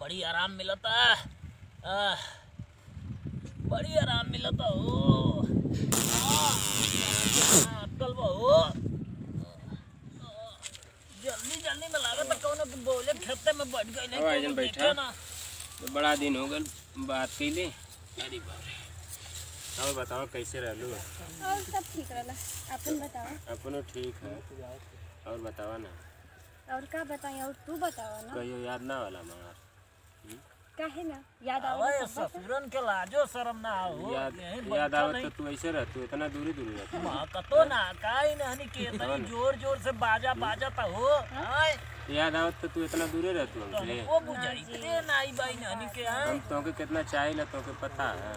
बड़ी आराम मिलता बड़ी आराम मिलता हो अटल हो जल्दी जल्दी में लागत कौन बोले खेते में बैठ गए नहीं बैठा ना तो बड़ा दिन हो गए बात कैले। और बताओ कैसे रहलू? और सब ठीक रहला। अपन बताओ। अपनो ठीक है। और बतावा ना। और का बताएं? और तू बतावा ना। कहियो याद ना वाला मार काहे ना याद आवे ससुरन के लाजो शर्म ना हो याद आवत तो तू ऐसे रह तू इतना दूरी दूरी रहती कतो ना काई नहीं के इतनी जोर जोर से बाजा बाजाता हो याद आवत तो तू इतना दूरे रहती हमसे वो बुझाइते नाई बाई नहीं के हम तोके कितना चाहिए तोके पता है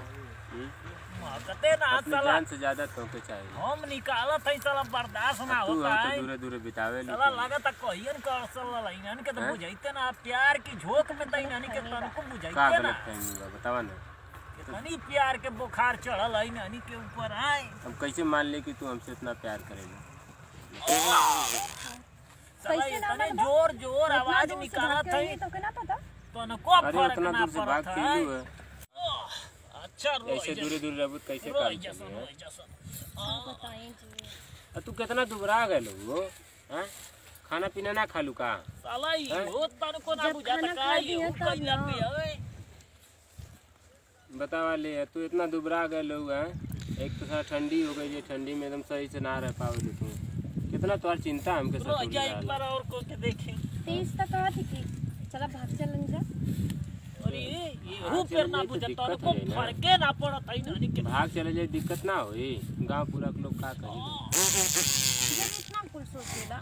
कते ना अपनी जान से ज्यादा तोके चाहिए हम निकालत है साला बर्दाश्त ना होता है दूरे दूरे बितावे साला लागत कहियन का असल लाइन के तो बुझाइते ना प्यार की झोंक में तई नहीं के तनको बुझाइते ना बतावा ना कितनी प्यार के बुखार चढ़ल है नानी के ऊपर आए हम कैसे मान ले कि तू हमसे इतना प्यार करेला साला इतने जोर जोर आवाज निकालत है तो के ना पता तनको फर्क ना पड़ता है अच्छा ऐसे दूरे दूरे रहबू कैसे काम बताएं जी तू कितना दुबरा गए हो हैं? खाना पीना ना खालू का साला हो तनको ना बुझाता का ये कइला पे है बतावा ले तू इतना दुबरा गए लोग हैं एक तो सारा ठंडी हो गई है ठंडी में एकदम सही से ना रह पाओगे तू कितना तुम्हारी चिंता हमके साथ एक बार और को के देखें 30 तक कहा थी कि चला भाग चलन जा अरे ये हो फिर ना बुझता को फरके ना पड़त है नानी के भाग चले जाए दिक्कत ना होई गांव पूरा के लोग का जब इतना कुल सोचेला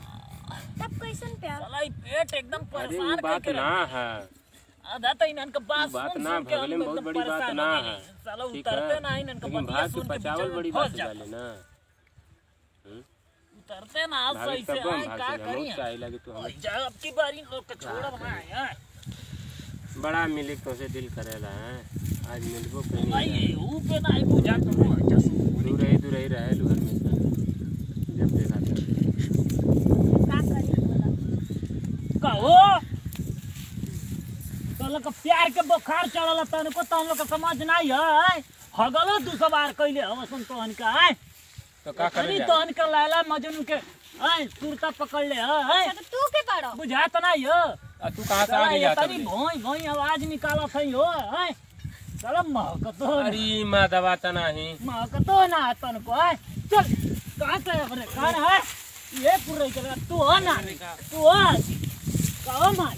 तब कैसन प्यार साला पेट एकदम परेशान बात ना है आधा तो इनन के पास बात ना भगले में बहुत बड़ी बात ना है साला उतरते ना इनन के बतिया सुन के पचावल बड़ी बात डाले ना उतरते ना सही से का करी चाहिए कि तू हम जा अब की बारी लोग के छोड़ब ना है बड़ा मिले तो से दिल करेला है आज मिलबो कहीं भाई ऊ पे ना आई बुझा तो दूर ही रहे लू हमेशा जब देखा का करी बोला कहो तो लोग प्यार के बुखार चढ़ल तन को तो हम लोग का समझ नहीं है हगलो दू सवार कइले हम सुन तोहन का है तो का करे तोहन के लैला मजनू के है कुर्ता पकड़ ले है तू के पाड़ो बुझा तो नहीं हो तू कहां से आ गया तनी भोई भोई आवाज निकालत है हो है चलो महकतो अरे मां दबाता नहीं महकतो ना तन को है चल कहां से अपने कान है ये पूरे के तू हो ना तू हो कहो मार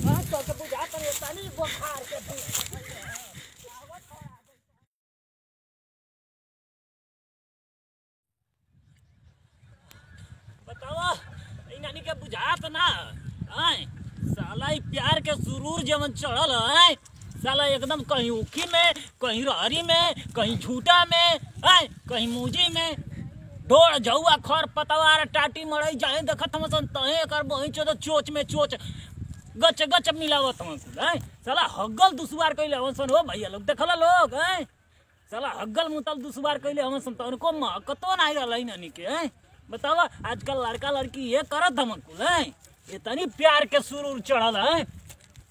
हां तो बुझा तो तनी बुखार के बताओ नानी के बुझात ना है साला प्यार के सुरूर जवन चढ़ल है साला एकदम कहीं उखी में कहीं रहरी में कहीं झूठा में है कहीं मूजी में ढोड़ झौआ खर पतवार टाटी मड़ई जाए देखत हम सन तहे कर बही चो चोच में चोच गच गच मिलावत हम है साला हग्गल दुसवार कइले हम सन हो भैया लोग देखला लोग है साला हग्गल मुतल दुसवार कइले हम सन तनको महकतो नहीं रहलै नानी के है बतावा आजकल लड़का लड़की ये करत हम कुल है इतनी प्यार के सुरूर चढ़ल है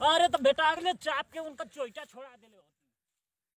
अरे तो बेटा अगले चाप के उनका चोइटा छोड़ा दिले।